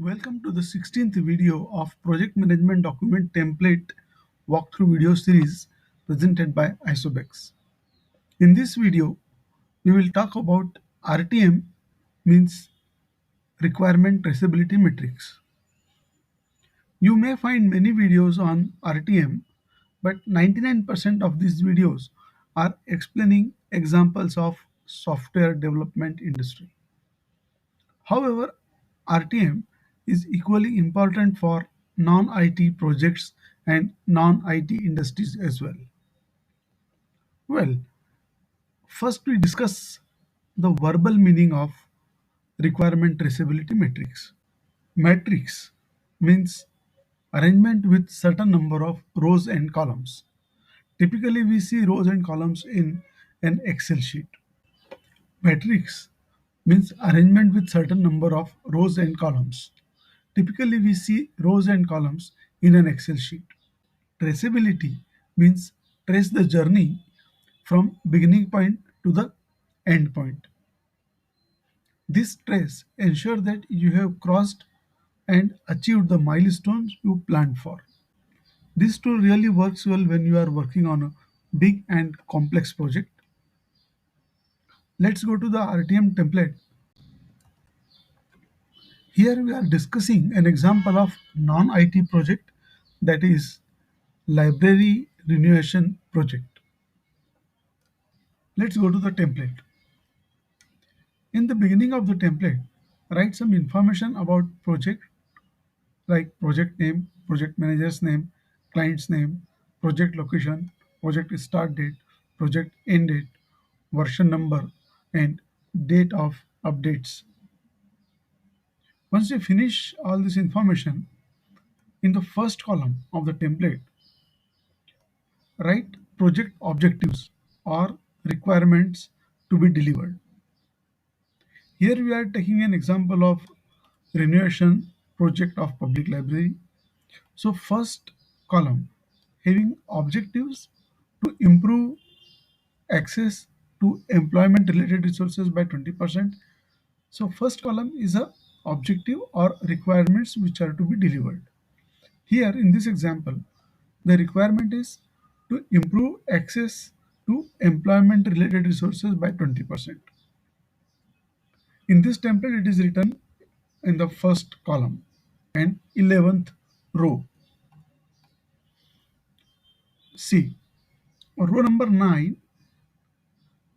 Welcome to the 16th video of Project Management Document Template walkthrough video series presented by Isobex. In this video, we will talk about RTM, means Requirement Traceability Matrix. You may find many videos on RTM, but 99% of these videos are explaining examples of software development industry. However, RTM is equally important for non-IT projects and non-IT industries as well. Well, first we discuss the verbal meaning of requirement traceability matrix. Matrix means arrangement with certain number of rows and columns. Typically, we see rows and columns in an Excel sheet. Matrix means arrangement with certain number of rows and columns. Typically, we see rows and columns in an Excel sheet. Traceability means trace the journey from beginning point to the end point. This trace ensures that you have crossed and achieved the milestones you planned for. This tool really works well when you are working on a big and complex project. Let's go to the RTM template. Here we are discussing an example of non-IT project, that is library renovation project. Let's go to the template. In the beginning of the template, write some information about project like project name, project manager's name, client's name, project location, project start date, project end date, version number, and date of updates. Once you finish all this information, in the first column of the template, write project objectives or requirements to be delivered. Here we are taking an example of renovation project of public library. So first column having objectives to improve access to employment related resources by 20%. So first column is a objective or requirements which are to be delivered. Here in this example, the requirement is to improve access to employment related resources by 20%. In this template, it is written in the first column and 11th row. See, row number 9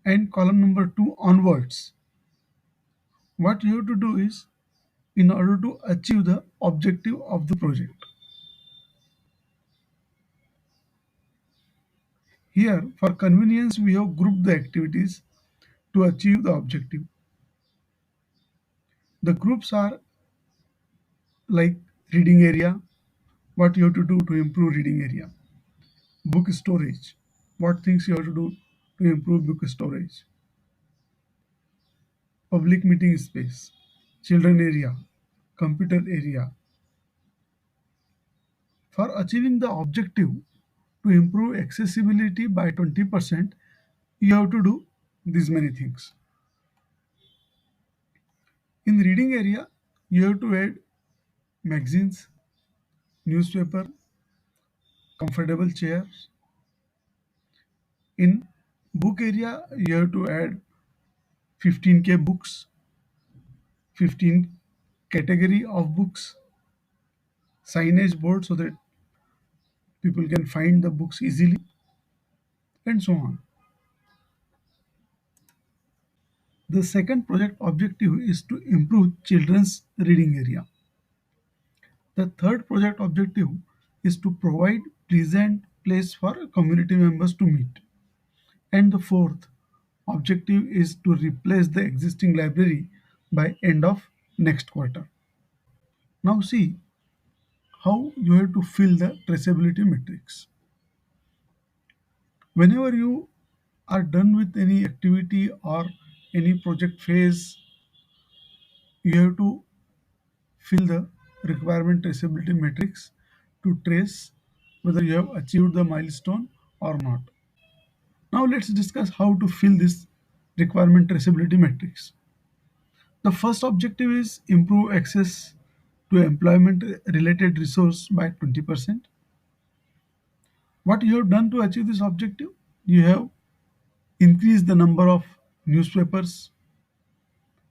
and column number 2 onwards. What you have to do is, in order to achieve the objective of the project. Here, for convenience, we have grouped the activities to achieve the objective. The groups are like reading area, what you have to do to improve reading area. Book storage, what things you have to do to improve book storage. Public meeting space, children area, computer area. For achieving the objective to improve accessibility by 20%, you have to do these many things. In reading area, you have to add magazines, newspaper, comfortable chairs. In book area, you have to add 15K books, 15 category of books, signage board so that people can find the books easily, and so on. The second project objective is to improve children's reading area. The third project objective is to provide pleasant place for community members to meet. And the fourth objective is to replace the existing library by end of next quarter. Now see how you have to fill the traceability matrix. Whenever you are done with any activity or any project phase, you have to fill the requirement traceability matrix to trace whether you have achieved the milestone or not. Now let's discuss how to fill this requirement traceability matrix. The first objective is improve access to employment related resource by 20%. What you have done to achieve this objective? You have increased the number of newspapers.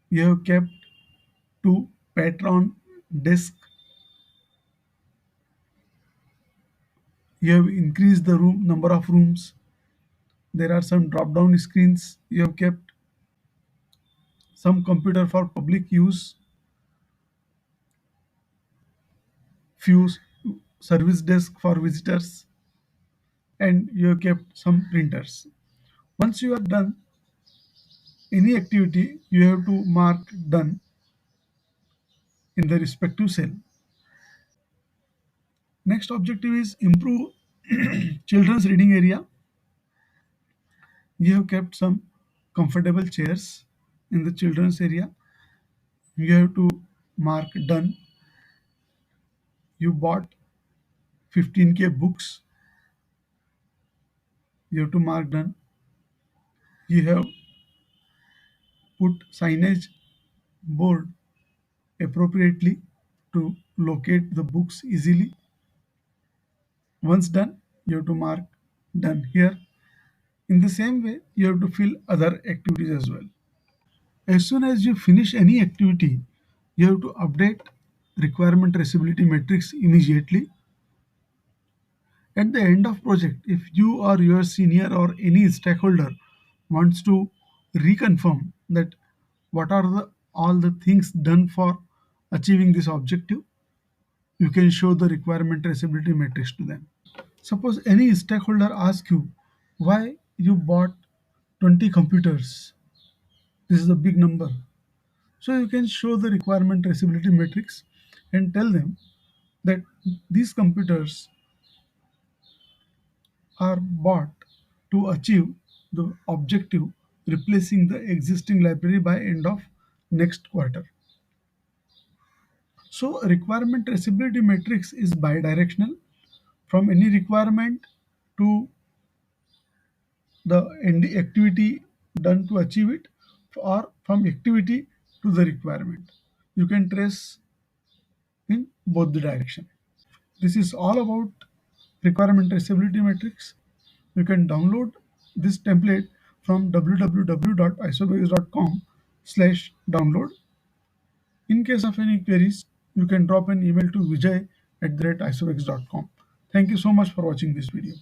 You have kept two patron desk. You have increased the room number of rooms. There are some drop down screens. You have kept some computer for public use, few service desk for visitors, and you have kept some printers. Once you are done any activity, you have to mark done in the respective cell. Next objective is improve children's reading area. You have kept some comfortable chairs in the children's area. You have to mark done. You bought 15K books. You have to mark done. You have put signage board appropriately to locate the books easily. Once done, you have to mark done here. In the same way, you have to fill other activities as well. As soon as you finish any activity, you have to update requirement traceability matrix immediately. At the end of project, if you or your senior or any stakeholder wants to reconfirm that what are the all the things done for achieving this objective, you can show the requirement traceability matrix to them. Suppose any stakeholder asks you why you bought 20 computers. This is a big number. So you can show the requirement traceability matrix and tell them that these computers are bought to achieve the objective replacing the existing library by end of next quarter. So requirement traceability matrix is bidirectional from any requirement to the end activity done to achieve it, or from activity to the requirement. You can trace in both the direction. This is all about requirement traceability matrix. You can download this template from www.isobase.com/download. In case of any queries, you can drop an email to vijay@isobex.com. Thank you so much for watching this video.